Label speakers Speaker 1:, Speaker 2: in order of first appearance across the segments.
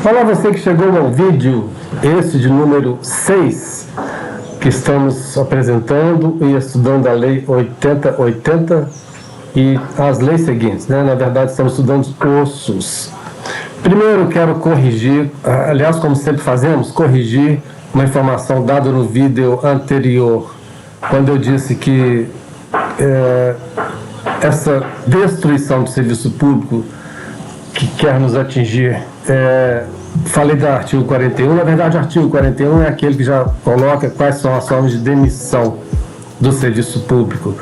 Speaker 1: Olá, você que chegou ao vídeo, esse de número 6, que estamos apresentando e estudando a Lei 8080 e as leis seguintes, né? Na verdade, estamos estudando os SUS. Primeiro, quero corrigir, aliás, como sempre fazemos, corrigir uma informação dada no vídeo anterior, quando eu disse que essa destruição do serviço público que quer nos atingir, falei do artigo 41, na verdade o artigo 41 é aquele que já coloca quais são as formas de demissão do serviço público.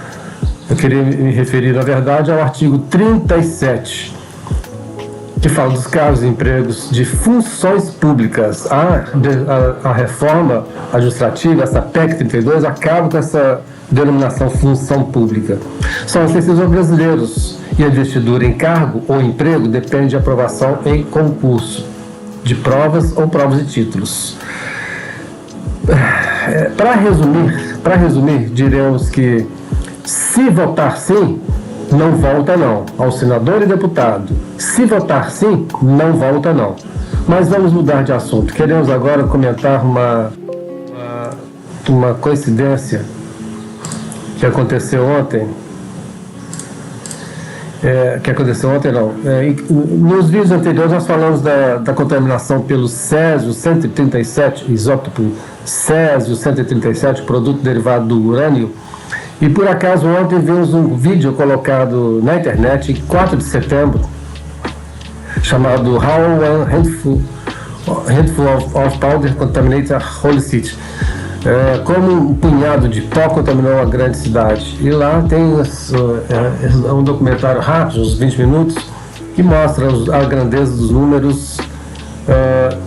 Speaker 1: Eu queria me referir, na verdade, ao artigo 37, que fala dos cargos e empregos de funções públicas. A reforma administrativa, essa PEC 32, acaba com essa denominação função pública. São os decisores brasileiros e a investidura em cargo ou emprego depende de aprovação em concurso de provas ou provas de títulos. Para resumir, diremos que se votar sim, não volta não, ao senador e deputado. Se votar sim, não volta não. Mas vamos mudar de assunto. Queremos agora comentar uma coincidência que aconteceu ontem. Nos vídeos anteriores nós falamos da contaminação pelo Césio 137, isótopo Césio 137, produto derivado do urânio. E por acaso ontem vimos um vídeo colocado na internet, em 4 de setembro, chamado How One Handful of Powder Contaminated a Holy City. Como um punhado de pó contaminou uma grande cidade. E lá tem um documentário rápido, uns 20 minutos, que mostra a grandeza dos números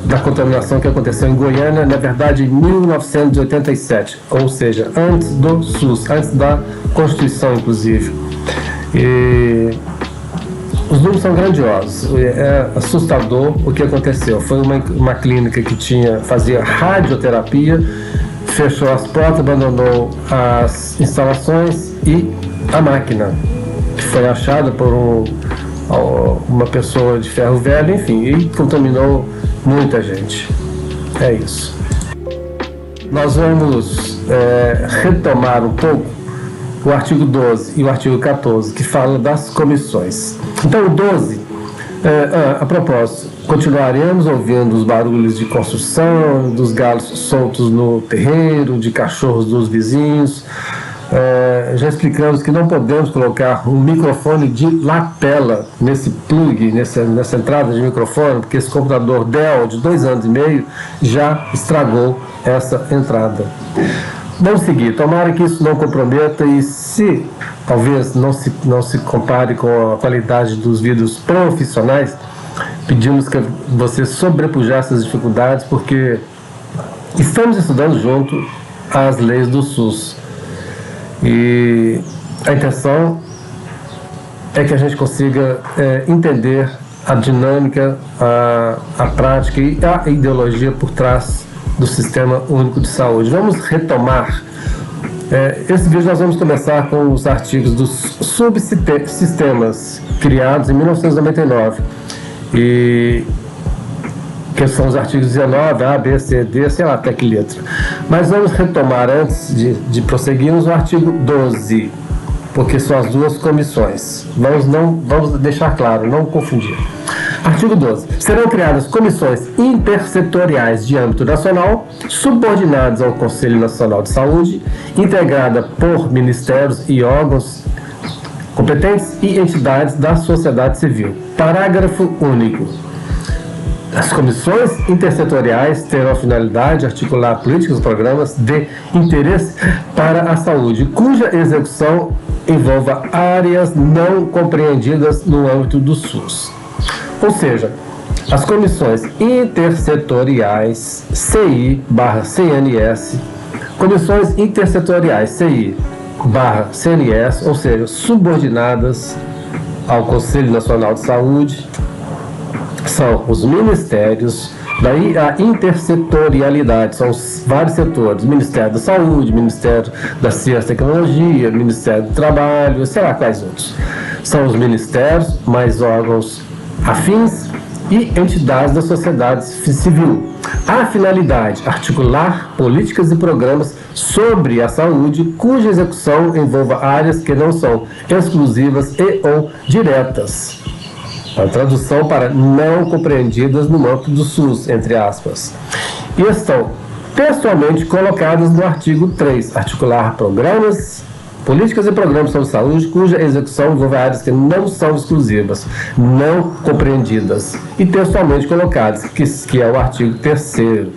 Speaker 1: da contaminação que aconteceu em Goiânia, na verdade em 1987, ou seja, antes do SUS, antes da Constituição, inclusive. E os números são grandiosos, é assustador o que aconteceu. Foi uma clínica que fazia radioterapia, fechou as portas, abandonou as instalações e a máquina, que foi achada por uma pessoa de ferro velho, enfim, e contaminou muita gente. É isso. Nós vamos retomar um pouco o artigo 12 e o artigo 14, que falam das comissões. Então, o 12, a propósito, continuaremos ouvindo os barulhos de construção, dos galos soltos no terreiro, de cachorros dos vizinhos. Já explicamos que não podemos colocar um microfone de lapela nesse plug, nessa entrada de microfone, porque esse computador Dell de 2 anos e meio já estragou essa entrada. Vamos seguir, tomara que isso não comprometa e se talvez não se compare com a qualidade dos vídeos profissionais, pedimos que você sobrepujar essas dificuldades, porque estamos estudando junto as leis do SUS. E a intenção é que a gente consiga entender a dinâmica, a prática e a ideologia por trás do Sistema Único de Saúde. Vamos retomar. Esse vídeo nós vamos começar com os artigos dos subsistemas criados em 1999. E que são os artigos 19, A, B, C, D, sei lá até que letra. Mas vamos retomar, antes de prosseguirmos, o artigo 12, porque são as duas comissões. Vamos deixar claro, não confundir. Artigo 12. Serão criadas comissões intersetoriais de âmbito nacional, subordinadas ao Conselho Nacional de Saúde, integrada por ministérios e órgãos competentes e entidades da sociedade civil. Parágrafo único. As comissões intersetoriais terão a finalidade de articular políticas e programas de interesse para a saúde, cuja execução envolva áreas não compreendidas no âmbito do SUS. Ou seja, as comissões intersetoriais CI/CNS, comissões intersetoriais CI/CNS, ou seja, subordinadas ao Conselho Nacional de Saúde, são os ministérios. Daí a intersetorialidade, são os vários setores: Ministério da Saúde, Ministério da Ciência e Tecnologia, Ministério do Trabalho, sei lá quais outros. São os ministérios, mais órgãos afins e entidades da sociedade civil. A finalidade: articular políticas e programas sobre a saúde cuja execução envolva áreas que não são exclusivas e ou diretas. A tradução para não compreendidas no âmbito do SUS, entre aspas. E estão textualmente colocadas no artigo 3, articular políticas e programas sobre saúde cuja execução envolve áreas que não são exclusivas, não compreendidas, e textualmente colocadas, que é o artigo 3º,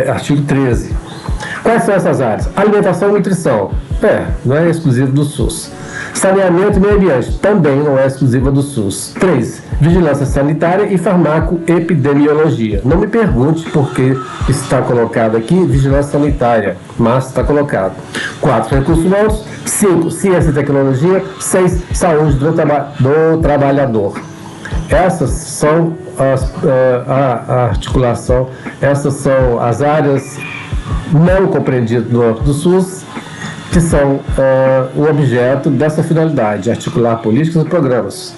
Speaker 1: artigo 13. Quais são essas áreas? Alimentação e nutrição, não é exclusivo do SUS. Saneamento e meio ambiente, também não é exclusiva do SUS. 3. Vigilância sanitária e farmacoepidemiologia. Não me pergunte por que está colocado aqui vigilância sanitária, mas está colocado. 4. Recursos humanos. 5. Ciência e tecnologia. 6. Saúde do trabalhador. Essas são a articulação, essas são as áreas não compreendidas no âmbito do SUS, que são o objeto dessa finalidade, articular políticas e programas,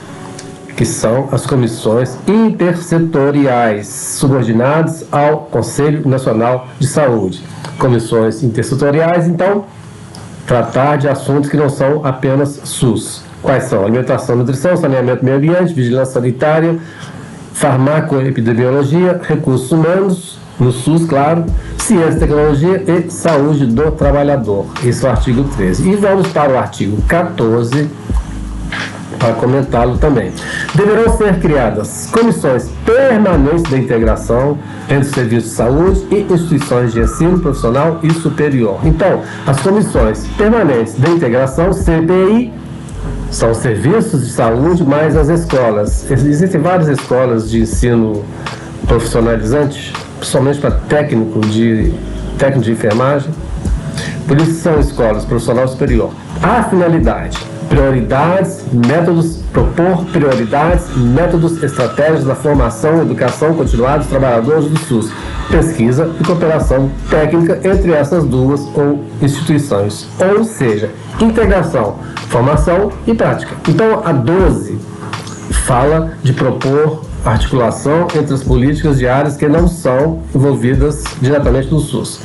Speaker 1: que são as comissões intersetoriais, subordinadas ao Conselho Nacional de Saúde. Comissões intersetoriais, então, tratar de assuntos que não são apenas SUS. Quais são? Alimentação, nutrição, saneamento, meio ambiente, vigilância sanitária, farmacoepidemiologia, recursos humanos, no SUS, claro, ciência, tecnologia e saúde do trabalhador. Esse é o artigo 13. E vamos para o artigo 14, para comentá-lo também. Deverão ser criadas comissões permanentes de integração entre serviços de saúde e instituições de ensino profissional e superior. Então, as comissões permanentes de integração, CPI, são serviços de saúde, mais as escolas. Existem várias escolas de ensino profissionalizante, principalmente para técnico de enfermagem. Por isso são escolas profissional superior. A finalidade: propor prioridades, métodos, estratégias da formação e educação continuada dos trabalhadores do SUS, pesquisa e cooperação técnica entre essas duas ou instituições, ou seja, integração, formação e prática. Então, a 12 fala de propor articulação entre as políticas de áreas que não são envolvidas diretamente no SUS.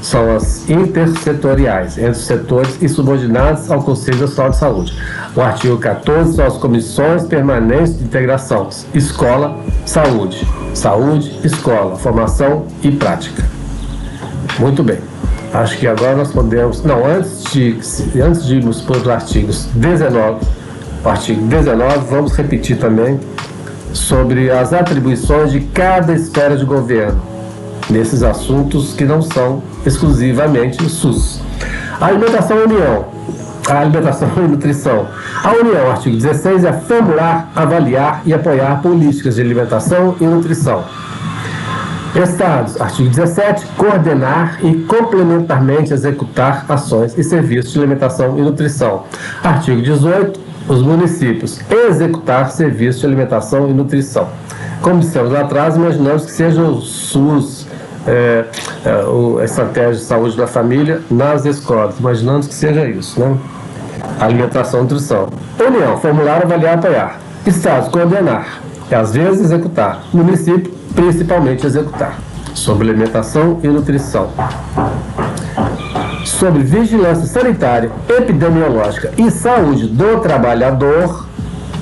Speaker 1: São as intersetoriais, entre os setores e subordinadas ao Conselho Nacional de Saúde. O artigo 14 são as comissões permanentes de integração: escola, saúde, saúde, escola, formação e prática. Muito bem. Acho que agora nós podemos... Não, antes de irmos para os artigos 19, o artigo 19, vamos repetir também sobre as atribuições de cada esfera de governo nesses assuntos que não são exclusivamente SUS. A alimentação e nutrição. A União, artigo 16, é formular, avaliar e apoiar políticas de alimentação e nutrição. Estados, artigo 17, coordenar e complementarmente executar ações e serviços de alimentação e nutrição. Artigo 18, os municípios, executar serviços de alimentação e nutrição. Como dissemos lá atrás, imaginamos que seja o SUS, a estratégia de saúde da família nas escolas, imaginando que seja isso, né? Alimentação e nutrição. União, formular, avaliar, apoiar. Estados, coordenar, e às vezes executar. Município, principalmente executar. Sobre alimentação e nutrição. Sobre vigilância sanitária, epidemiológica e saúde do trabalhador,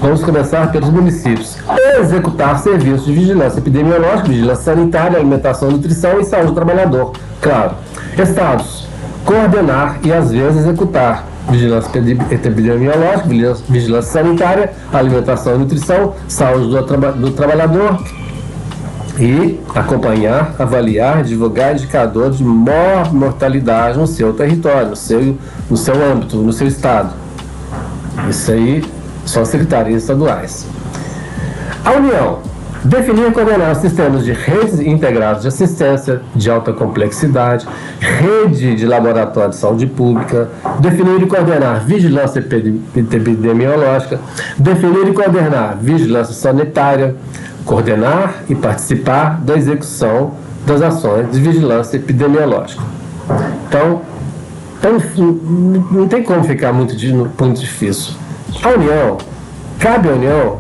Speaker 1: vamos começar pelos municípios. Executar serviços de vigilância epidemiológica, vigilância sanitária, alimentação, nutrição e saúde do trabalhador. Claro. Estados, coordenar e às vezes executar vigilância epidemiológica, vigilância sanitária, alimentação e nutrição, saúde do trabalhador e acompanhar, avaliar, divulgar indicadores de mortalidade no seu território, no seu âmbito, no seu estado. Isso aí são as secretarias estaduais. A União, definir e coordenar sistemas de redes integradas de assistência de alta complexidade, rede de laboratório de saúde pública, definir e coordenar vigilância epidemiológica, definir e coordenar vigilância sanitária, coordenar e participar da execução das ações de vigilância epidemiológica. Então não tem como ficar muito difícil. A União, cabe à União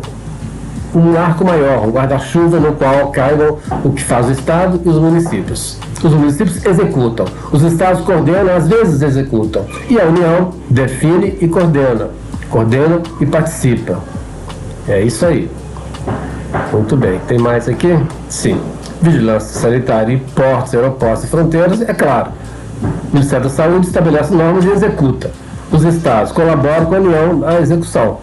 Speaker 1: um arco maior, um guarda-chuva no qual caibam o que faz o Estado e os municípios. Os municípios executam, os estados coordenam, às vezes executam, e a União define e coordena e participa. É isso aí. Muito bem. Tem mais aqui? Sim. Vigilância sanitária em portos, aeroportos e fronteiras, é claro. O Ministério da Saúde estabelece normas e executa. Os estados colaboram com a União na execução.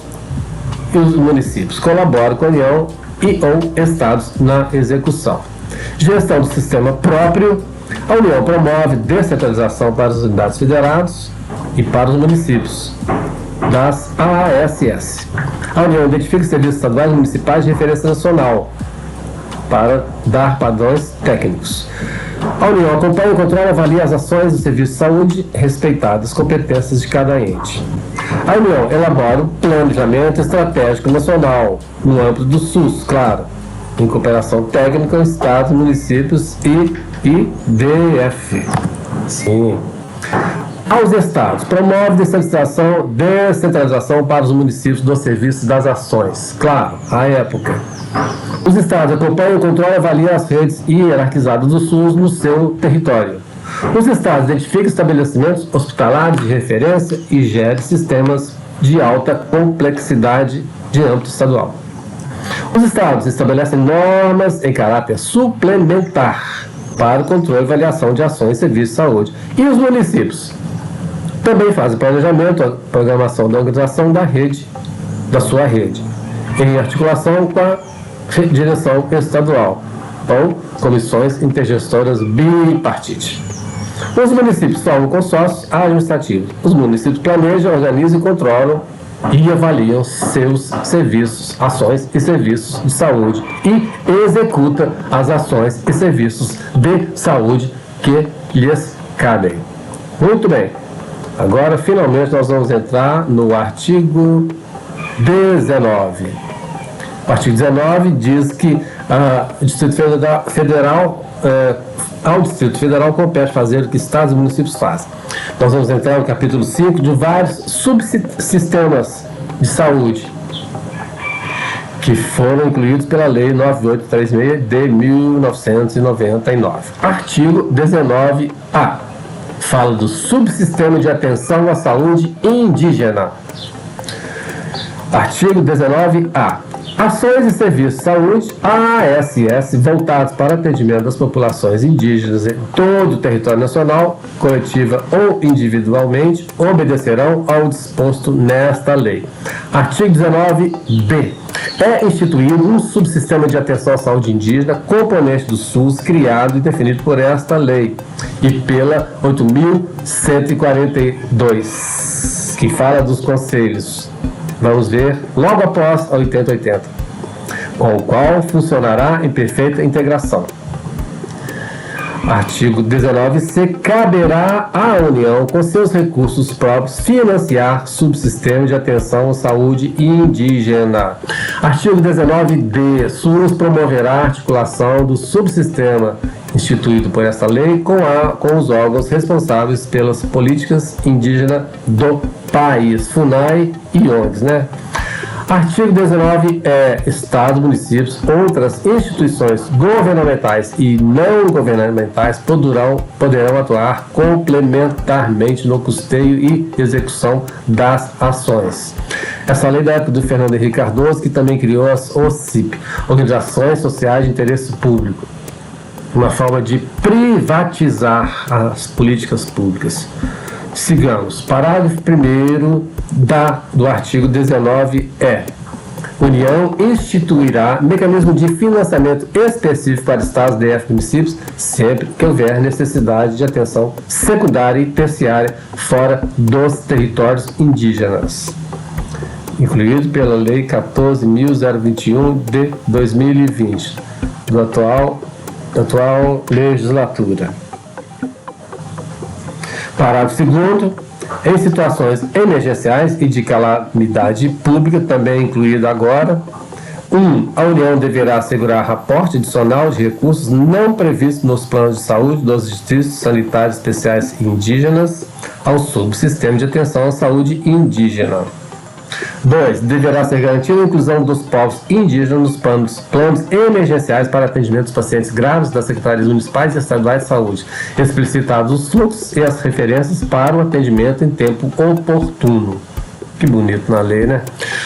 Speaker 1: E os municípios colaboram com a União e ou estados na execução. Gestão do sistema próprio. A União promove descentralização para as unidades federadas e para os municípios das AASS. A União identifica serviços estaduais e municipais de referência nacional para dar padrões técnicos. A União acompanha, controla e avalia as ações do serviço de saúde, respeitadas as competências de cada ente. A União elabora o planejamento estratégico nacional, no âmbito do SUS, claro, em cooperação técnica com estados, municípios e IDF. Sim. Aos estados, promove descentralização para os municípios dos serviços das ações. Claro, à época. Os estados acompanham, controlam e avaliam as redes hierarquizadas do SUS no seu território. Os estados identificam estabelecimentos hospitalares de referência e gerem sistemas de alta complexidade de âmbito estadual. Os estados estabelecem normas em caráter suplementar para o controle e avaliação de ações e serviços de saúde. E os municípios também fazem planejamento, a programação da organização da sua rede, em articulação com a direção estadual, ou comissões intergestoras bipartite. Os municípios formam consórcios administrativos. Os municípios planejam, organizam e controlam e avaliam seus serviços, ações e serviços de saúde e executa as ações e serviços de saúde que lhes cabem. Muito bem. Agora, finalmente, nós vamos entrar no artigo 19. O artigo 19 diz que o Distrito Federal, ao Distrito Federal compete fazer o que estados e municípios fazem. Nós vamos entrar no capítulo 5 de vários subsistemas de saúde que foram incluídos pela Lei 9836 de 1999. Artigo 19A. Fala do subsistema de atenção à saúde indígena. Artigo 19A. Ações e serviços de saúde, ASS, voltados para atendimento das populações indígenas em todo o território nacional, coletiva ou individualmente, obedecerão ao disposto nesta lei. Artigo 19B. É instituído um subsistema de atenção à saúde indígena, componente do SUS, criado e definido por esta lei e pela 8.142, que fala dos conselhos. Vamos ver logo após a 8080, com o qual funcionará em perfeita integração. Artigo 19C. Caberá à União, com seus recursos próprios, financiar subsistema de atenção à saúde indígena. Artigo 19D. SUS promoverá a articulação do subsistema instituído por esta lei com os órgãos responsáveis pelas políticas indígenas do país, FUNAI e ONGs, né? Artigo 19 Estados, municípios, outras instituições governamentais e não governamentais poderão atuar complementarmente no custeio e execução das ações. Essa lei da época do Fernando Henrique Cardoso, que também criou as OCIP, Organizações Sociais de Interesse Público, uma forma de privatizar as políticas públicas. Sigamos. Parágrafo 1º do artigo 19 União instituirá mecanismo de financiamento específico para estados, DF e municípios, sempre que houver necessidade de atenção secundária e terciária fora dos territórios indígenas. Incluído pela Lei 14.021 de 2020, da atual legislatura. Parágrafo 2º. Em situações emergenciais e de calamidade pública, também incluído agora, 1. A União deverá assegurar aporte adicional de recursos não previstos nos planos de saúde dos distritos sanitários especiais indígenas ao subsistema de atenção à saúde indígena. 2. Deverá ser garantida a inclusão dos povos indígenas nos planos emergenciais para atendimento dos pacientes graves das secretarias municipais e estaduais de saúde, explicitados os fluxos e as referências para o atendimento em tempo oportuno. Que bonito na lei, né?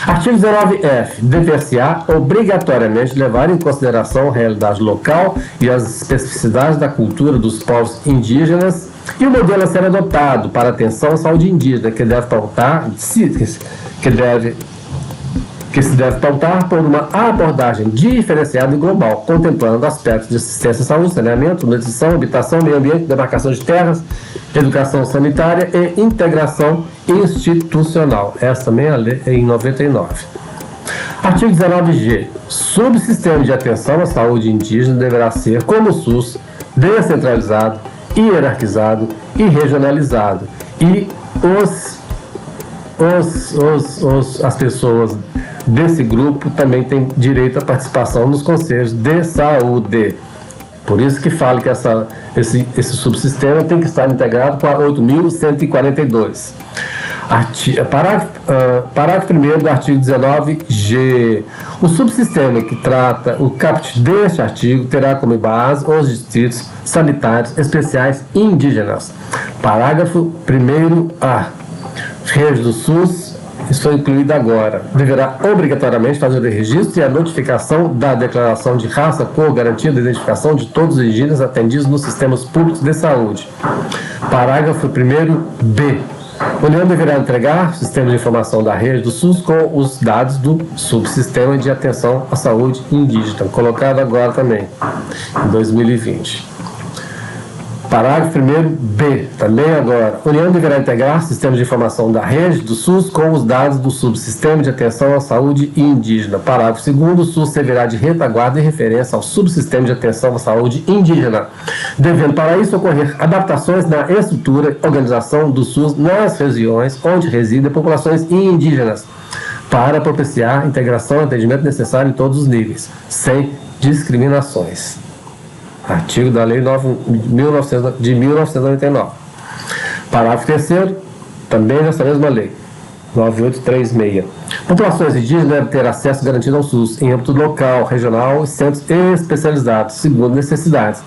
Speaker 1: Artigo 19F. Dever-se-á obrigatoriamente levar em consideração a realidade local e as especificidades da cultura dos povos indígenas e o modelo a ser adotado para atenção à saúde indígena, que se deve pautar por uma abordagem diferenciada e global, contemplando aspectos de assistência à saúde, saneamento, nutrição, habitação, meio ambiente, demarcação de terras, educação sanitária e integração institucional. Essa também é a lei em 99. Artigo 19G. Subsistema de atenção à saúde indígena deverá ser, como o SUS, descentralizado, hierarquizado e regionalizado. E as pessoas desse grupo também têm direito à participação nos conselhos de saúde. Por isso que falo que esse subsistema tem que estar integrado com a 8.142. Parágrafo 1º do artigo 19G. O subsistema que trata o caput deste artigo terá como base os distritos sanitários especiais indígenas. Parágrafo 1º-A. Rede do SUS, isso foi incluído agora, deverá obrigatoriamente fazer o registro e a notificação da declaração de raça, cor, garantia da identificação de todos os indígenas atendidos nos sistemas públicos de saúde. Parágrafo 1º-B. A União deverá entregar o sistema de informação da rede do SUS com os dados do subsistema de atenção à saúde indígena, colocado agora também, em 2020. Parágrafo 1º-B, também agora. A União deverá integrar sistemas de informação da rede do SUS com os dados do subsistema de atenção à saúde indígena. Parágrafo 2º, o SUS servirá de retaguarda e referência ao subsistema de atenção à saúde indígena, devendo para isso ocorrer adaptações na estrutura e organização do SUS nas regiões onde residem populações indígenas, para propiciar integração e atendimento necessário em todos os níveis, sem discriminações. Artigo da Lei de 1999. Parágrafo 3º, também nessa mesma lei, 9836. Populações indígenas devem ter acesso garantido ao SUS em âmbito local, regional e centros especializados, segundo necessidades.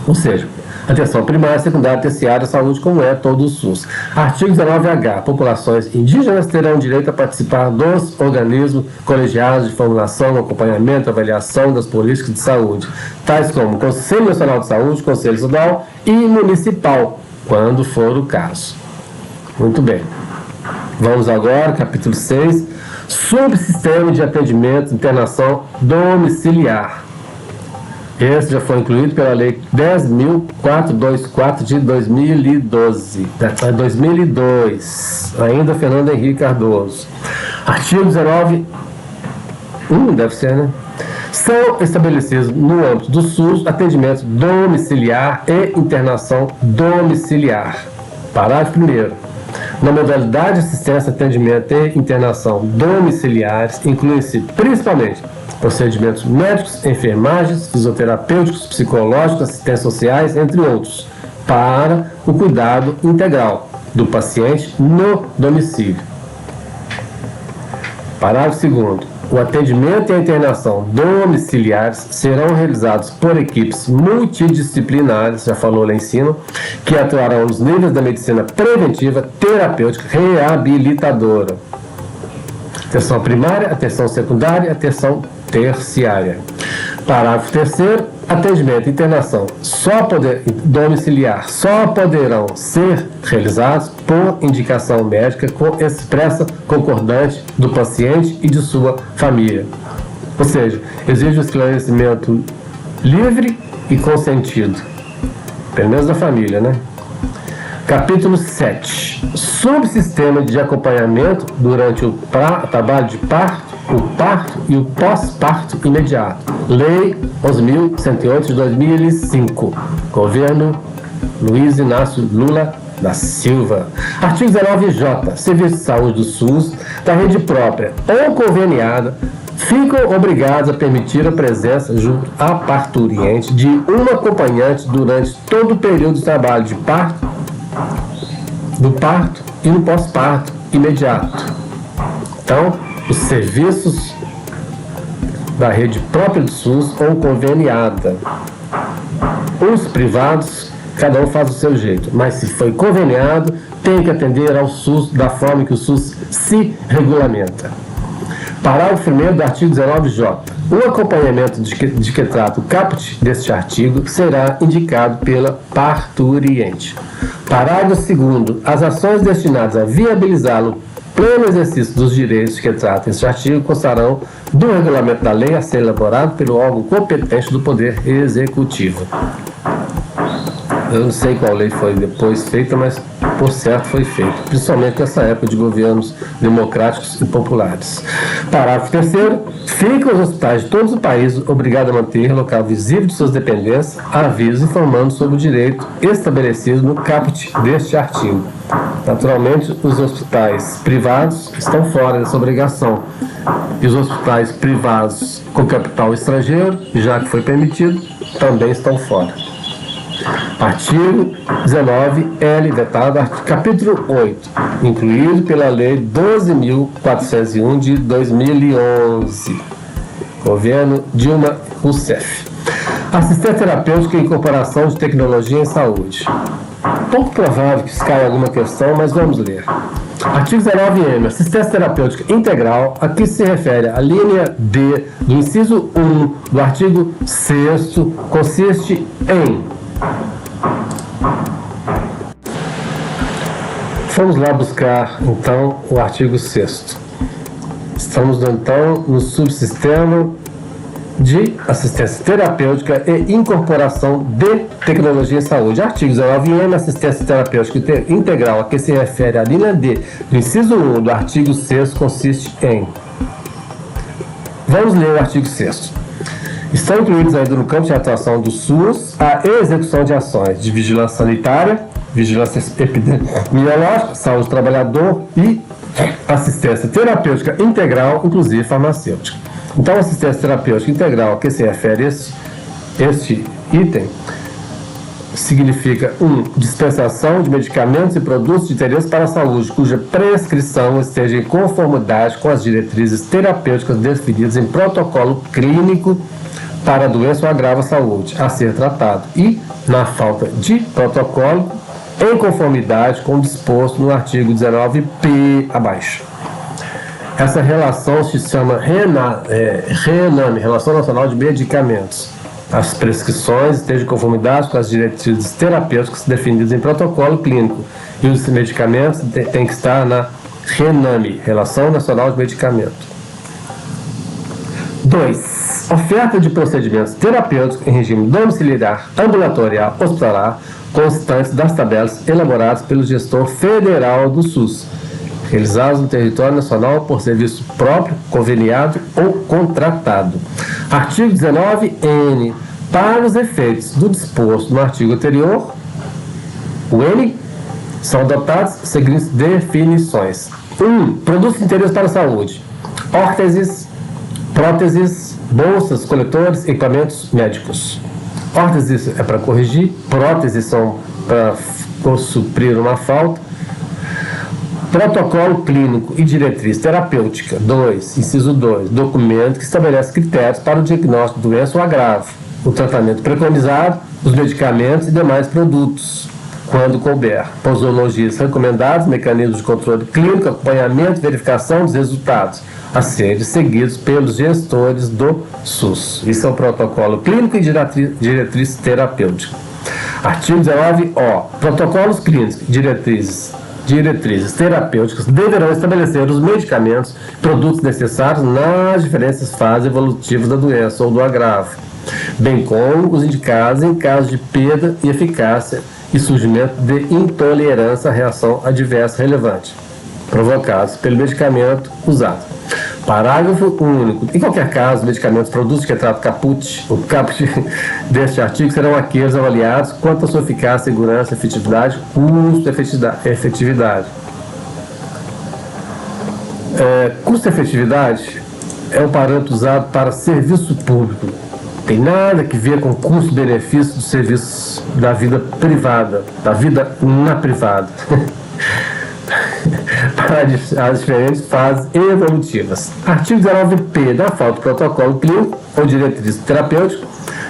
Speaker 1: Ou seja, atenção primária, secundária, terciária, saúde, como é todo o SUS. Artigo 19H. Populações indígenas terão direito a participar dos organismos colegiados de formulação, acompanhamento, avaliação das políticas de saúde, tais como Conselho Nacional de Saúde, Conselho Estadual e Municipal, quando for o caso. Muito bem. Vamos agora, capítulo 6, subsistema de atendimento e internação domiciliar. Esse já foi incluído pela Lei 10.424 de 2002, ainda Fernando Henrique Cardoso. Artigo 19, deve ser, né? São estabelecidos no âmbito do SUS atendimento domiciliar e internação domiciliar. Parágrafo 1º. Na modalidade de assistência, atendimento e internação domiciliares, incluem-se principalmente procedimentos médicos, enfermagens, fisioterapêuticos, psicológicos, assistências sociais, entre outros, para o cuidado integral do paciente no domicílio. Parágrafo 2º. O atendimento e a internação domiciliares serão realizados por equipes multidisciplinares, já falou lá em cima, que atuarão nos níveis da medicina preventiva, terapêutica, reabilitadora. Atenção primária, atenção secundária, atenção terciária. Parágrafo 3º. Atendimento e internação domiciliar só poderão ser realizados por indicação médica expressa concordante do paciente e de sua família. Ou seja, exige um esclarecimento livre e consentido, pelo menos da família, né? Capítulo 7. Subsistema de acompanhamento durante o trabalho de parto, o parto e o pós-parto imediato. Lei 11.108 de 2005. Governo Luiz Inácio Lula da Silva. Artigo 19J. Serviços de saúde do SUS, da rede própria ou conveniada, ficam obrigados a permitir a presença junto à parturiente de um acompanhante durante todo o período de trabalho de parto, do parto e no pós-parto imediato. Então, os serviços da rede própria do SUS ou conveniada. Os privados, cada um faz do seu jeito, mas se foi conveniado, tem que atender ao SUS da forma que o SUS se regulamenta. Parágrafo 1º do artigo 19J. O acompanhamento de que trata o caput deste artigo será indicado pela parturiente. Parágrafo 2º. As ações destinadas a viabilizá-lo pleno exercício dos direitos que trata este artigo constarão do regulamento da lei a ser elaborado pelo órgão competente do Poder Executivo. Eu não sei qual lei foi depois feita, mas por certo foi feita, principalmente nessa época de governos democráticos e populares. Parágrafo 3º. Ficam os hospitais de todos os países obrigados a manter local visível de suas dependências, avisos informando sobre o direito estabelecido no caput deste artigo. Naturalmente, os hospitais privados estão fora dessa obrigação. E os hospitais privados com capital estrangeiro, já que foi permitido, também estão fora. Artigo 19L, vetado, capítulo 8, incluído pela Lei 12.401 de 2011. Governo Dilma Rousseff. Assistência terapêutica e incorporação de tecnologia em saúde. Pouco provável que caia alguma questão, mas vamos ler. Artigo 19M. Assistência terapêutica integral, a que se refere a linha D do inciso 1 do artigo 6º, consiste em... Vamos lá buscar, então, o artigo 6º. Estamos, então, no subsistema de assistência terapêutica e incorporação de tecnologia em saúde. Artigo 19M, assistência terapêutica integral, a que se refere a linha D do inciso 1 do artigo 6º, consiste em... Vamos ler o artigo 6º. Estão incluídos ainda no campo de atuação do SUS a execução de ações de vigilância sanitária, vigilância epidemiológica, saúde do trabalhador e assistência terapêutica integral, inclusive farmacêutica. Então, assistência terapêutica integral a que se refere este item significa 1. Dispensação de medicamentos e produtos de interesse para a saúde, cuja prescrição esteja em conformidade com as diretrizes terapêuticas definidas em protocolo clínico para a doença ou agravo à saúde a ser tratado e, na falta de protocolo, em conformidade com o disposto no artigo 19P abaixo. Essa relação se chama RENAME, Relação Nacional de Medicamentos. As prescrições estejam em conformidade com as diretrizes terapêuticas definidas em protocolo clínico e os medicamentos têm que estar na RENAME, Relação Nacional de Medicamentos. 2. Oferta de procedimentos terapêuticos em regime domiciliar, ambulatorial, hospitalar, constantes das tabelas elaboradas pelo gestor federal do SUS, realizados no território nacional por serviço próprio, conveniado ou contratado. Artigo 19N. Para os efeitos do disposto no artigo anterior, o N, são adotadas as seguintes definições. 1. Produtos de interesse para a saúde. Órteses, próteses, bolsas, coletores, equipamentos médicos. Órteses é para corrigir, próteses são para suprir uma falta. Protocolo clínico e diretriz terapêutica. 2. Inciso 2. Documento que estabelece critérios para o diagnóstico de doença ou agravo, o tratamento preconizado, os medicamentos e demais produtos, quando couber. Posologias recomendadas, mecanismos de controle clínico, acompanhamento e verificação dos resultados, a serem seguidos pelos gestores do SUS. Isso é o protocolo clínico e diretriz terapêutica. Artigo 19O. Protocolos clínicos e diretrizes terapêuticas deverão estabelecer os medicamentos e produtos necessários nas diferentes fases evolutivas da doença ou do agravo, bem como os indicados em caso de perda de eficácia e surgimento de intolerância à reação adversa relevante, provocados pelo medicamento usado. Parágrafo único. Em qualquer caso, medicamentos, produtos que tratam o caput deste artigo serão aqueles avaliados quanto à sua eficácia, segurança, efetividade, custo, efetividade. Custo-efetividade é um parâmetro usado para serviço público. Tem nada que ver com custo-benefício dos serviços da vida privada, da vida na privada. as diferentes fases evolutivas. Artigo 19P da FAO do protocolo clínico ou diretriz terapêutica,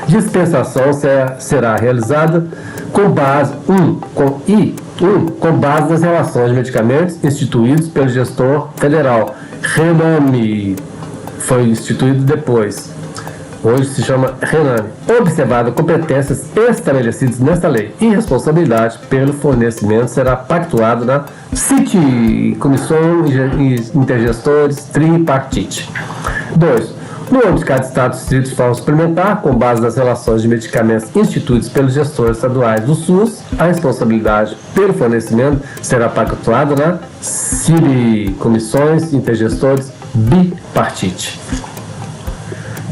Speaker 1: dispensação será realizada com base com base nas relações de medicamentos instituídos pelo gestor federal. Rename foi instituído depois. Hoje se chama Rename. Observada competências estabelecidas nesta lei e responsabilidade pelo fornecimento será pactuado na CIT, Comissão Intergestores Tripartite. 2. No âmbito de cada estado, distrito de forma suplementar, com base nas relações de medicamentos instituídos pelos gestores estaduais do SUS, a responsabilidade pelo fornecimento será pactuada na CIRI, Comissões Intergestores Bipartite.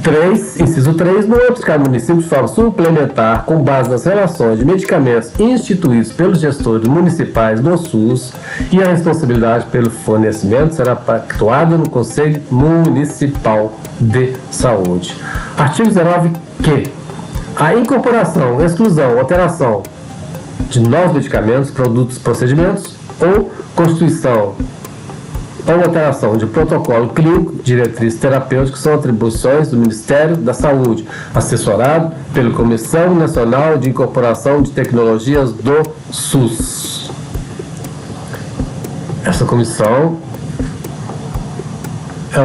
Speaker 1: 3. Inciso 3. No âmbito de cada município, de forma suplementar, com base nas relações de medicamentos instituídos pelos gestores municipais do SUS, e a responsabilidade pelo fornecimento será pactuada no Conselho Municipal de Saúde. Artigo 19Q. A incorporação, exclusão, alteração de novos medicamentos, produtos, procedimentos ou constituição ou alteração de protocolo clínico, diretriz terapêutica são atribuições do Ministério da Saúde, assessorado pela Comissão Nacional de Incorporação de Tecnologias do SUS. Essa comissão é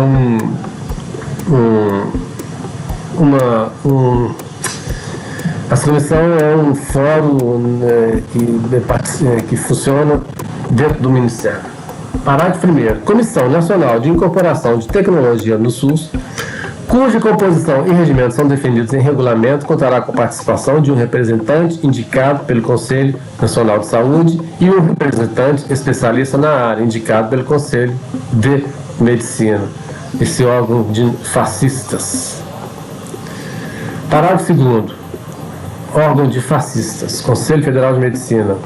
Speaker 1: essa comissão é um fórum que funciona dentro do Ministério. Parágrafo 1º. Comissão Nacional de Incorporação de Tecnologia no SUS, cuja composição e regimento são definidos em regulamento, contará com a participação de um representante indicado pelo Conselho Nacional de Saúde e um representante especialista na área, indicado pelo Conselho de Medicina. Esse órgão de fascistas. Parágrafo 2º. Órgão de fascistas. Conselho Federal de Medicina.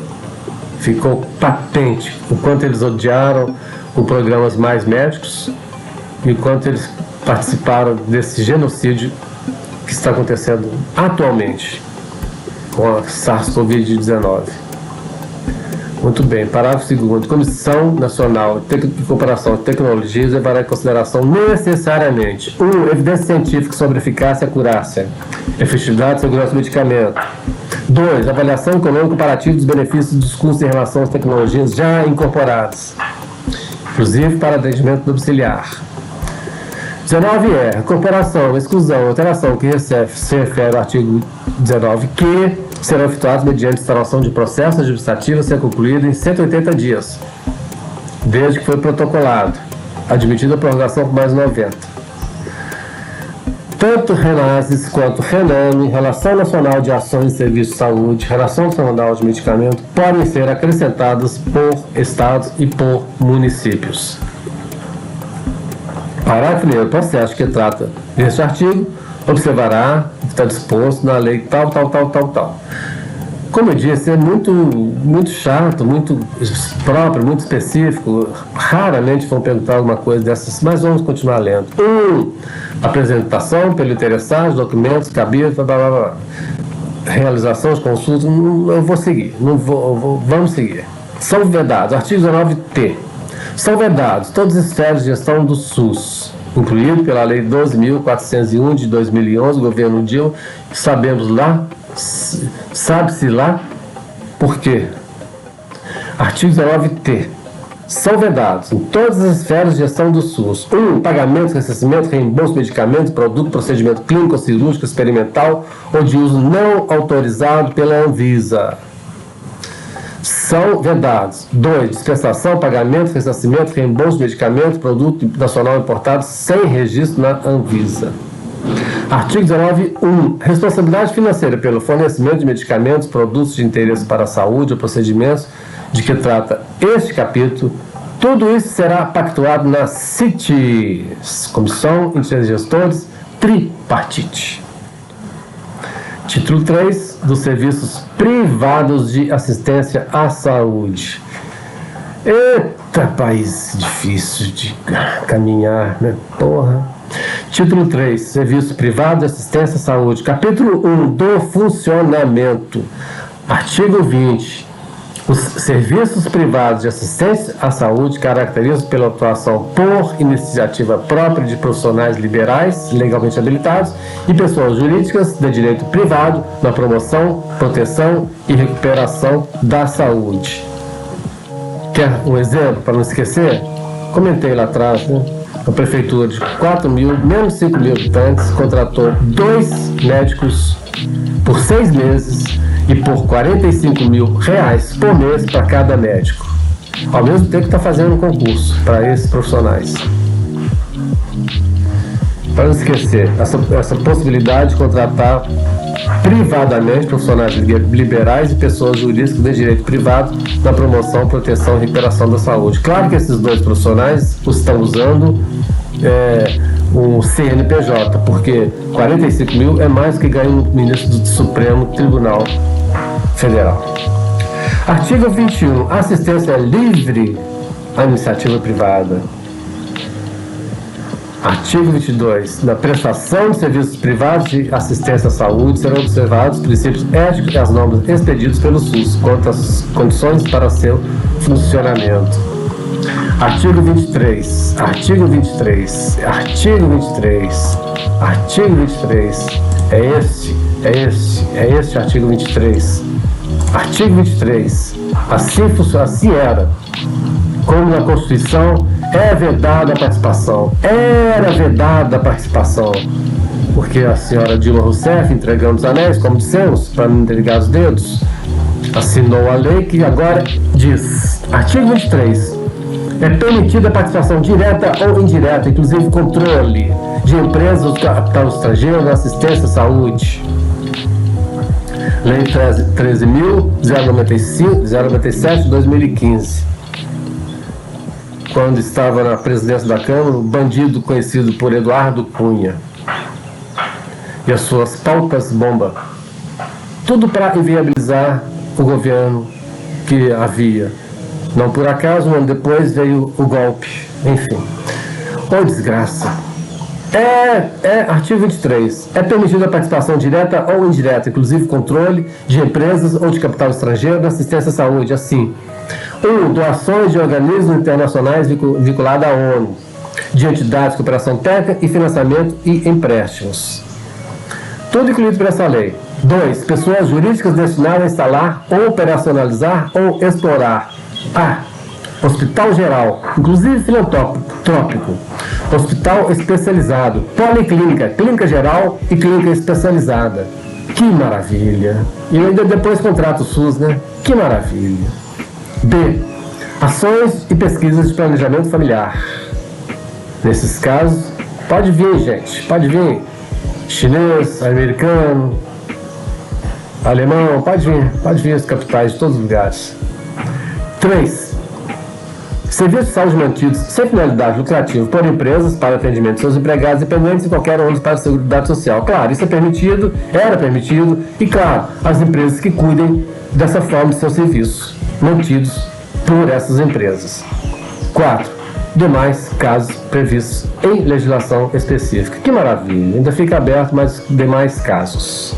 Speaker 1: Ficou patente o quanto eles odiaram o Programas Mais Médicos e o quanto eles participaram desse genocídio que está acontecendo atualmente com a SARS-CoV-19. Muito bem, parágrafo 2º. Comissão Nacional de Incorporação de Tecnologias levará em consideração necessariamente 1. Evidência científica sobre eficácia e acurácia, efetividade e segurança do medicamento. 2. Avaliação econômica comparativa dos benefícios e dos custos em relação às tecnologias já incorporadas, inclusive para atendimento domiciliar. 19. Incorporação, exclusão, alteração que se refere ao artigo 19Q serão efetuados mediante instalação de processo administrativo a ser concluído em 180 dias, desde que foi protocolado, admitida a prorrogação por mais 90. Tanto RENASES quanto RENAME, Relação Nacional de Ações e Serviços de Saúde, Relação Nacional de Medicamento, podem ser acrescentadas por estados e por municípios. Parágrafo 1º. O processo que trata deste artigo observará o que está disposto na lei tal. Como eu disse, é muito chato, muito próprio, muito específico. Raramente vão perguntar alguma coisa dessas, mas vamos continuar lendo. 1. Apresentação pelo interessado, documentos, cabidos, realização de consultas. Eu vou seguir, vamos seguir. São vedados. Artigo 19T. São vedados todas as esferas de gestão do SUS, incluído pela Lei 12.401 de 2011, governo Dilma, sabemos lá, sabe-se lá por quê. Artigo 19T. São vedados em todas as esferas de gestão do SUS: 1. Pagamento, ressarcimento, reembolso de medicamento, produto, procedimento clínico, cirúrgico, experimental ou de uso não autorizado pela Anvisa. São vedados. 2. Dispensação, pagamento, ressarcimento, reembolso de medicamento, produto nacional importado sem registro na Anvisa. Artigo 19.1. Responsabilidade financeira pelo fornecimento de medicamentos, produtos de interesse para a saúde ou procedimentos de que trata este capítulo. Tudo isso será pactuado na CIT, Comissão Intergestores Tripartite. Título 3 dos Serviços Privados de Assistência à Saúde. Eita, país difícil de caminhar, né? Porra. Título 3, Serviço Privado de Assistência à Saúde. Capítulo 1 do Funcionamento. Artigo 20. Os serviços privados de assistência à saúde caracterizam pela atuação por iniciativa própria de profissionais liberais, legalmente habilitados, e pessoas jurídicas de direito privado na promoção, proteção e recuperação da saúde. Quer um exemplo para não esquecer? Comentei lá atrás, né? A prefeitura de 4 mil, menos 5 mil habitantes, contratou 2 médicos por 6 meses e por R$45 mil por mês para cada médico, ao mesmo tempo que está fazendo um concurso para esses profissionais. Para não esquecer, essa possibilidade de contratar privadamente profissionais liberais e pessoas jurídicas de direito privado na promoção, proteção e recuperação da saúde. Claro que esses 2 profissionais estão usando o CNPJ, porque 45 mil é mais do que ganha um ministro do Supremo Tribunal Federal. Artigo 21. Assistência livre à iniciativa privada. Artigo 22. Na prestação de serviços privados de assistência à saúde serão observados os princípios éticos e as normas expedidas pelo SUS quanto às condições para seu funcionamento. Artigo 23. Artigo 23. Artigo 23. Artigo 23. É este artigo 23. Artigo 23. Assim era. Como na Constituição, é vedada a participação. Era vedada a participação. Porque a senhora Dilma Rousseff, entregando os anéis, como dissemos, para não interligar os dedos, assinou a lei que agora diz, artigo 23, é permitida a participação direta ou indireta, inclusive controle de empresas do capital estrangeiro na assistência à saúde. Lei 13.097 de 2015. Quando estava na presidência da Câmara, o bandido conhecido por Eduardo Cunha e as suas pautas bomba. Tudo para inviabilizar o governo que havia. Não por acaso, um ano depois veio o golpe. Enfim. Ô desgraça. Artigo 23. É permitida a participação direta ou indireta, inclusive controle de empresas ou de capital estrangeiro na assistência à saúde, assim. 1. Doações de organismos internacionais vinculados à ONU, de entidades de cooperação técnica e financiamento e empréstimos. Tudo incluído por essa lei. 2. Pessoas jurídicas destinadas a instalar ou operacionalizar ou explorar. A. Hospital geral, inclusive filantrópico, hospital especializado, policlínica, clínica geral e clínica especializada. Que maravilha! E ainda depois contrata o SUS, né? Que maravilha! B. Ações e pesquisas de planejamento familiar. Nesses casos, pode vir, gente, pode vir. Chinês, americano, alemão, pode vir os capitais de todos os lugares. 3. Serviços de saúde mantidos sem finalidade lucrativa por empresas para atendimento de seus empregados dependentes e qualquer outro para a Seguridade Social. Claro, isso é permitido, era permitido, e claro, as empresas que cuidem dessa forma de seus serviços mantidos por essas empresas. 4. Demais casos previstos em legislação específica. Que maravilha, ainda fica aberto mais demais casos.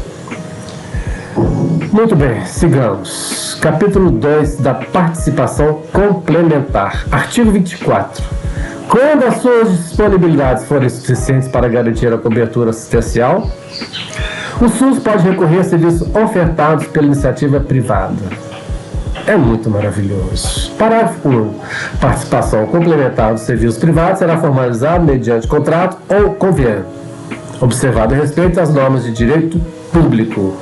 Speaker 1: Muito bem, sigamos. Capítulo 2 da participação complementar. Artigo 24. Quando as suas disponibilidades forem suficientes para garantir a cobertura assistencial, o SUS pode recorrer a serviços ofertados pela iniciativa privada. É muito maravilhoso. Parágrafo 1. Participação complementar dos serviços privados será formalizada mediante contrato ou convênio, observado a respeito às normas de direito público.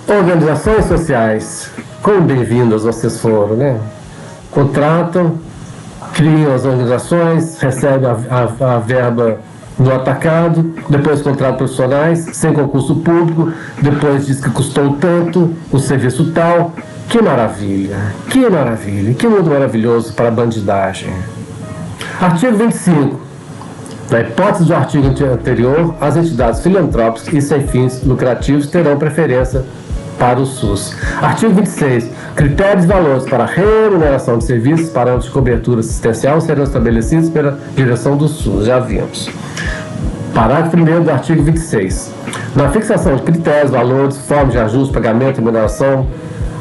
Speaker 1: Organizações sociais, como bem-vindas vocês foram, né? Contratam, criam as organizações, recebem a verba no atacado, depois contratam profissionais sem concurso público, depois diz que custou tanto, o serviço tal. Que maravilha, que mundo maravilhoso para a bandidagem. Artigo 25. Na hipótese do artigo anterior, as entidades filantrópicas e sem fins lucrativos terão preferência para o SUS. Artigo 26. Critérios e valores para remuneração de serviços, parâmetros de cobertura assistencial serão estabelecidos pela direção do SUS. Já vimos. Parágrafo 1º do artigo 26. Na fixação de critérios, valores, formas de ajuste, pagamento e remuneração,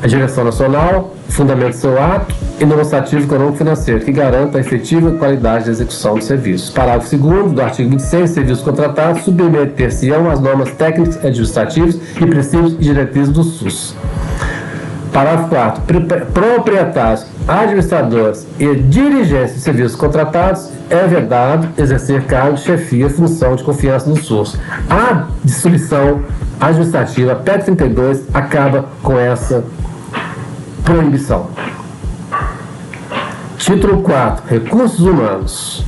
Speaker 1: A direção nacional fundamenta seu ato em demonstrativo econômico-financeiro que garanta a efetiva qualidade da execução dos serviços. Parágrafo 2º do artigo 26, serviços contratados submeter-se-ão às normas técnicas, administrativas e princípios e diretrizes do SUS. Parágrafo 4. Proprietários, administradores e dirigentes de serviços contratados é vedado exercer cargo de chefia, função de confiança no SUS. A dissolução administrativa, PEC 32, acaba com essa proibição. Título 4. Recursos humanos.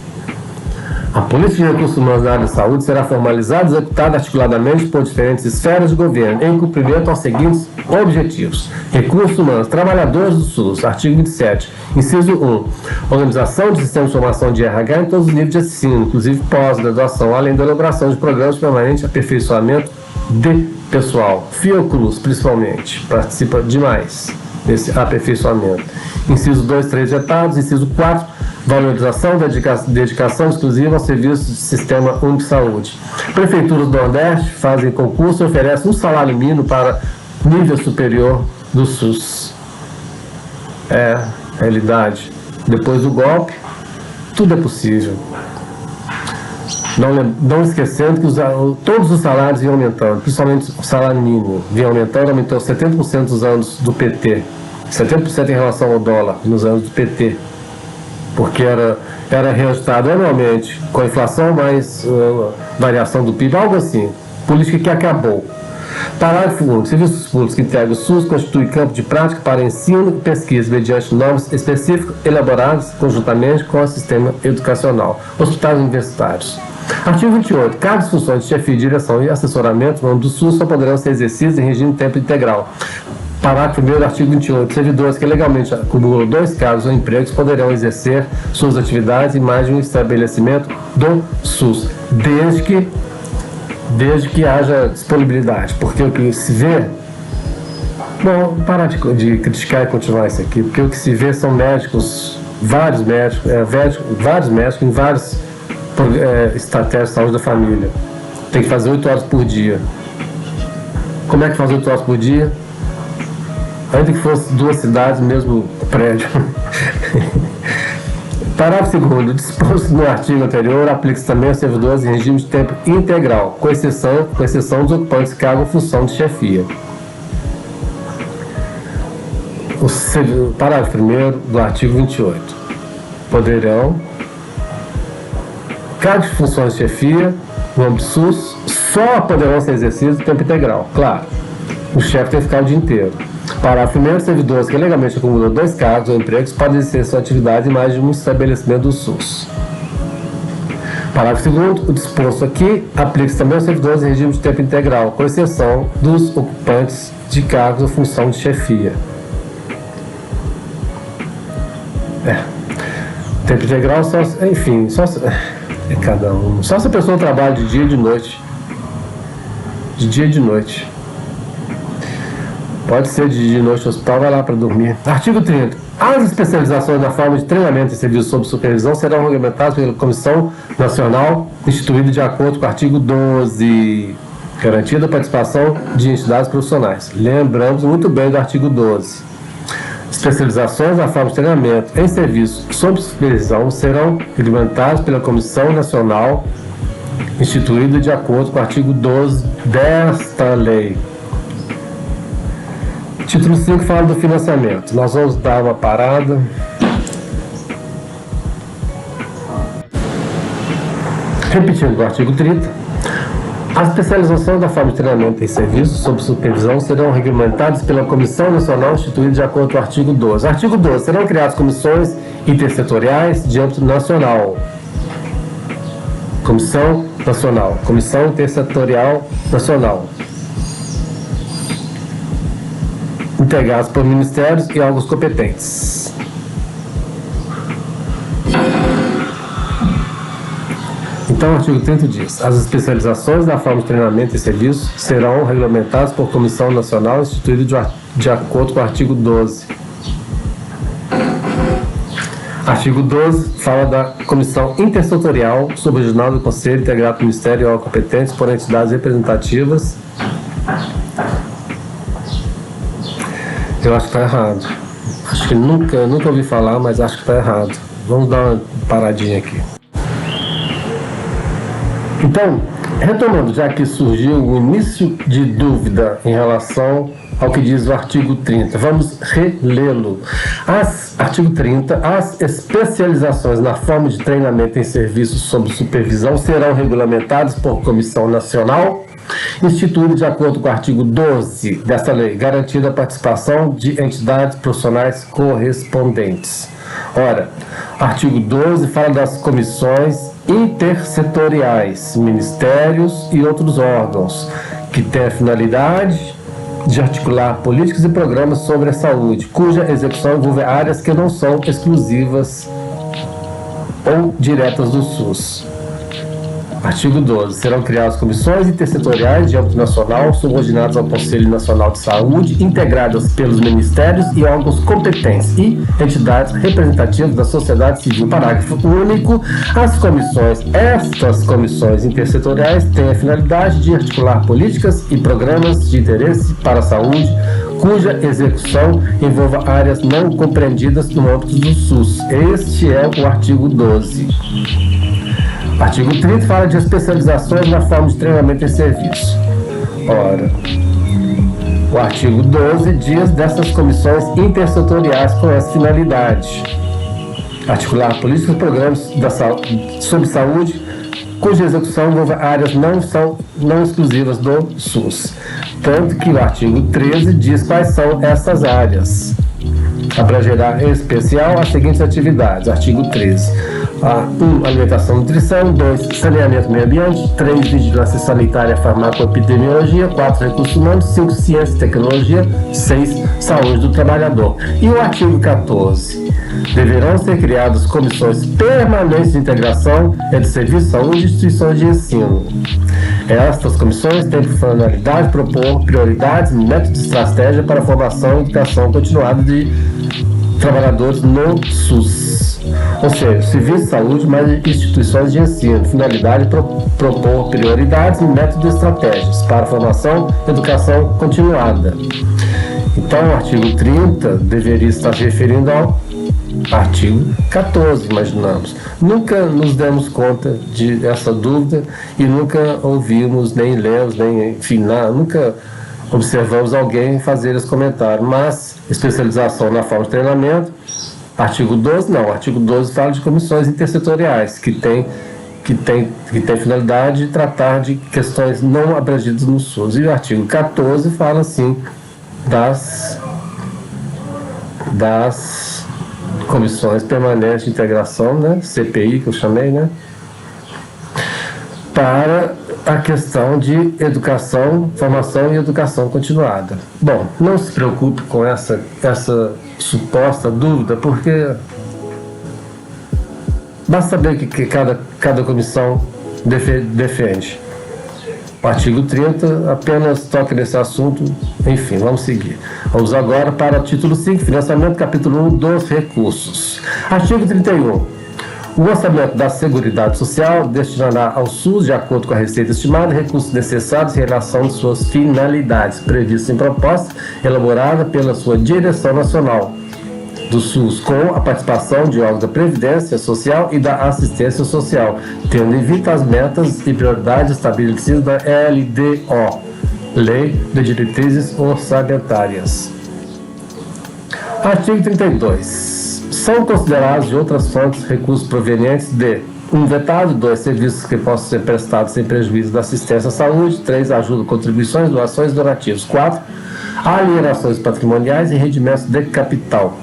Speaker 1: A política de recursos humanos na área de saúde será formalizada e executada articuladamente por diferentes esferas de governo, em cumprimento aos seguintes objetivos. Recursos humanos, trabalhadores do SUS, artigo 27, inciso 1. Organização de sistemas de formação de RH em todos os níveis de ensino, inclusive pós-graduação, além da elaboração de programas de permanente aperfeiçoamento de pessoal. Fiocruz, principalmente, participa demais desse aperfeiçoamento. Inciso 2, 3 vetados. Inciso 4, valorização da dedicação exclusiva ao serviço do Sistema Único de Saúde. Prefeituras do Nordeste fazem concurso e oferecem um salário mínimo para nível superior do SUS. É realidade. Depois do golpe, tudo é possível. Não esquecendo que todos os salários vinham aumentando, principalmente o salário mínimo vinha aumentando, aumentou 70% nos anos do PT, 70% em relação ao dólar nos anos do PT, porque era reajustado anualmente com a inflação mais variação do PIB, algo assim, política que acabou. Parágrafo 1. Serviços públicos que integram o SUS constituem campo de prática para ensino e pesquisa mediante normas específicas elaboradas conjuntamente com o sistema educacional. Hospitais universitários. Artigo 28. Cargos e funções de chefia, direção e assessoramento no âmbito do SUS só poderão ser exercidos em regime de tempo integral. Parágrafo 1º do artigo 28. Servidores que legalmente acumulam 2 cargos ou empregos poderão exercer suas atividades em mais de um estabelecimento do SUS, desde que haja disponibilidade, porque o que se vê... Bom, parar de criticar e continuar isso aqui, porque o que se vê são médicos, vários médicos em vários estratégias de saúde da família. Tem que fazer 8 horas por dia. Como é que faz 8 horas por dia? Ainda que fosse 2 cidades no mesmo prédio. Parágrafo 2º. Disposto no artigo anterior, aplica-se também aos servidores em regime de tempo integral, com exceção dos ocupantes de cargo ou função de chefia. Parágrafo 1º do artigo 28. Poderão cargos de funções de chefia no âmbito SUS só poderão ser exercidos em tempo integral. Claro, o chefe tem que ficar o dia inteiro. Parágrafo 1º, servidores que legalmente acumulam 2 cargos ou empregos podem exercer sua atividade em mais de um estabelecimento do SUS. Parágrafo 2º, o disposto aqui aplica-se também aos servidores em regime de tempo integral, com exceção dos ocupantes de cargos ou função de chefia. Tempo integral, é cada um. Só se a pessoa trabalha de dia e de noite. De dia e de noite. Pode ser de dia e noite no hospital, vai lá para dormir. Artigo 30. As especializações na forma de treinamento e serviço sob supervisão serão regulamentadas pela Comissão Nacional, instituída de acordo com o artigo 12. Garantida a participação de entidades profissionais. Lembramos muito bem do artigo 12. Especializações na forma de treinamento em serviço sob supervisão serão regulamentadas pela Comissão Nacional, instituída de acordo com o artigo 12 desta lei. Título 5 fala do financiamento. Nós vamos dar uma parada. Repetindo o artigo 30. As especializações da forma de treinamento em serviços sob supervisão serão regulamentadas pela Comissão Nacional instituída de acordo com o artigo 12. Artigo 12. Serão criadas comissões intersetoriais de âmbito nacional. Comissão Nacional. Comissão Intersetorial Nacional. Integradas por ministérios e órgãos competentes. Então, o artigo 30 diz: as especializações da forma de treinamento e serviço serão regulamentadas por Comissão Nacional instituída de acordo com o artigo 12. Artigo 12 fala da Comissão Intersetorial subregional do Conselho integrado por Ministério e órgãos competentes por entidades representativas Eu acho que está errado. Acho que nunca ouvi falar, mas acho que está errado. Vamos dar uma paradinha aqui. Então, retomando, já que surgiu um início de dúvida em relação ao que diz o artigo 30, vamos relê-lo. Artigo 30. As especializações na forma de treinamento em serviços sob supervisão serão regulamentadas por comissão nacional instituída de acordo com o artigo 12 desta lei, garantida a participação de entidades profissionais correspondentes. Ora, artigo 12 fala das comissões intersetoriais, ministérios e outros órgãos, que têm a finalidade de articular políticas e programas sobre a saúde, cuja execução envolve áreas que não são exclusivas ou diretas do SUS. Artigo 12. Serão criadas comissões intersetoriais de âmbito nacional, subordinadas ao Conselho Nacional de Saúde, integradas pelos ministérios e órgãos competentes e entidades representativas da sociedade civil. Parágrafo único. Estas comissões intersetoriais têm a finalidade de articular políticas e programas de interesse para a saúde, cuja execução envolva áreas não compreendidas no âmbito do SUS. Este é o artigo 12. Artigo 30 fala de especializações na forma de treinamento em serviço. Ora, o artigo 12 diz dessas comissões intersetoriais com essa finalidade: articular políticas e programas sobre saúde, cuja execução envolva áreas não exclusivas do SUS. Tanto que o artigo 13 diz quais são essas áreas. Abrangerá em especial as seguintes atividades. Artigo 13. 1. Alimentação e nutrição. 2. Saneamento e meio ambiente. 3. Vigilância sanitária, farmacoepidemiologia. 4. Recursos humanos. 5. Ciência e tecnologia. 6. Saúde do trabalhador. E o artigo 14. Deverão ser criadas comissões permanentes de integração entre serviços de saúde e instituições de ensino. Estas comissões têm por finalidade propor prioridades, métodos e estratégia para a formação e educação continuada de trabalhadores no SUS. Ou seja, serviços de saúde, mas instituições de ensino. Finalidade propor prioridades, métodos e estratégias para a formação e educação continuada. Então, o artigo 30 deveria estar se referindo ao artigo 14, imaginamos. Nunca nos demos conta dessa dúvida e nunca ouvimos, nem lemos, enfim, nunca observamos alguém fazer esse comentário. Mas especialização na forma de treinamento, artigo 12 não. Artigo 12 fala de comissões intersetoriais que tem finalidade de tratar de questões não abrangidas no SUS. E o artigo 14 fala assim das comissões permanentes de integração, né, CPI, que eu chamei, né, para a questão de educação, formação e educação continuada. Bom, não se preocupe com essa suposta dúvida, porque basta saber o que cada comissão defende. O artigo 30 apenas toca nesse assunto. Enfim, vamos seguir. Vamos agora para o título 5, financiamento, capítulo 1 dos recursos. Artigo 31. O orçamento da Seguridade Social destinará ao SUS, de acordo com a receita estimada, recursos necessários em relação às suas finalidades, previstas em proposta elaborada pela sua direção nacional do SUS, com a participação de órgãos da Previdência Social e da Assistência Social, tendo em vista as metas e prioridades estabelecidas da LDO, Lei de Diretrizes Orçamentárias. Artigo 32. São considerados de outras fontes recursos provenientes de 1. Vetado. 2. Serviços que possam ser prestados sem prejuízo da assistência à saúde. 3. Ajuda, contribuições, doações e donativos. 4. Alienações patrimoniais e rendimentos de capital.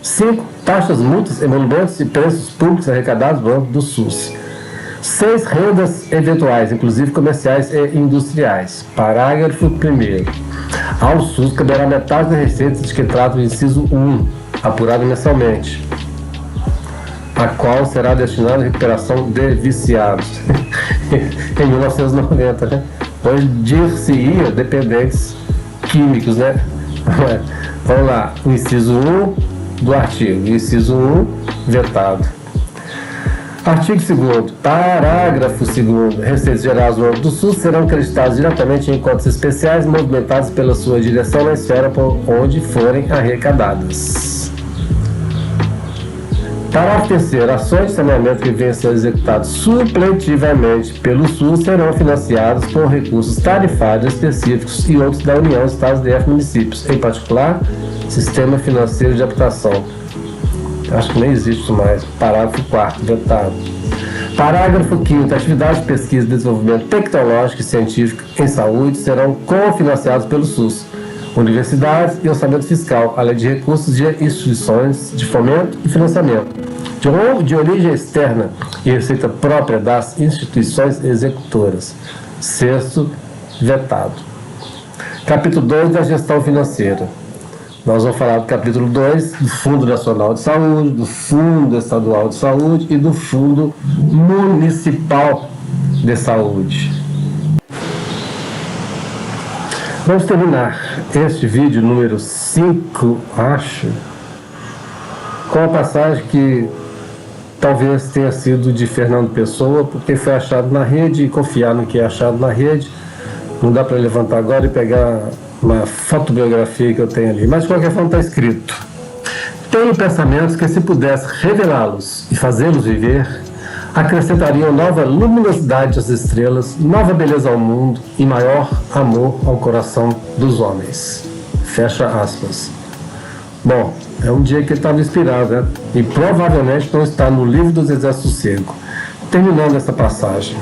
Speaker 1: 5. Taxas, multas, emolumentos e preços públicos arrecadados no âmbito do SUS. 6. Rendas eventuais, inclusive comerciais e industriais. Parágrafo 1º. Ao SUS caberá metade das receitas de que trata o inciso 1, apurado mensalmente, a qual será destinada à recuperação de viciados. Em 1990, né? Hoje dir-se-ia dependentes químicos, né? Vamos lá, o inciso 1 do artigo, inciso 1, vetado. Artigo 2º, parágrafo 2º. Receitas gerais do âmbito do SUS serão creditadas diretamente em contas especiais movimentadas pela sua direção na esfera por onde forem arrecadadas. Parágrafo 3º. Ações de saneamento que venham a ser executadas supletivamente pelo SUS serão financiadas por recursos tarifários específicos e outros da União, Estados, DF, municípios, em particular, Sistema Financeiro de Habitação. Acho que nem existe isso mais. Parágrafo 4º, vetado. Parágrafo 5º. Atividades de pesquisa e desenvolvimento tecnológico e científico em saúde serão cofinanciadas pelo SUS, universidades e orçamento fiscal, além de recursos de instituições de fomento e financiamento, de origem externa e receita própria das instituições executoras. Sexto, vetado. Capítulo 2 da gestão financeira. Nós vamos falar do capítulo 2, do Fundo Nacional de Saúde, do Fundo Estadual de Saúde e do Fundo Municipal de Saúde. Vamos terminar este vídeo número 5, acho, com uma passagem que talvez tenha sido de Fernando Pessoa, porque foi achado na rede, e confiar no que é achado na rede, não dá para levantar agora e pegar uma fotobiografia que eu tenho ali, mas de qualquer forma está escrito: tenho pensamentos que, se pudesse revelá-los e fazê-los viver, acrescentariam nova luminosidade às estrelas, nova beleza ao mundo e maior amor ao coração dos homens. Fecha aspas. Bom, é um dia que ele estava inspirado, né? E provavelmente não está no Livro dos Exércitos Sossego. Terminando essa passagem.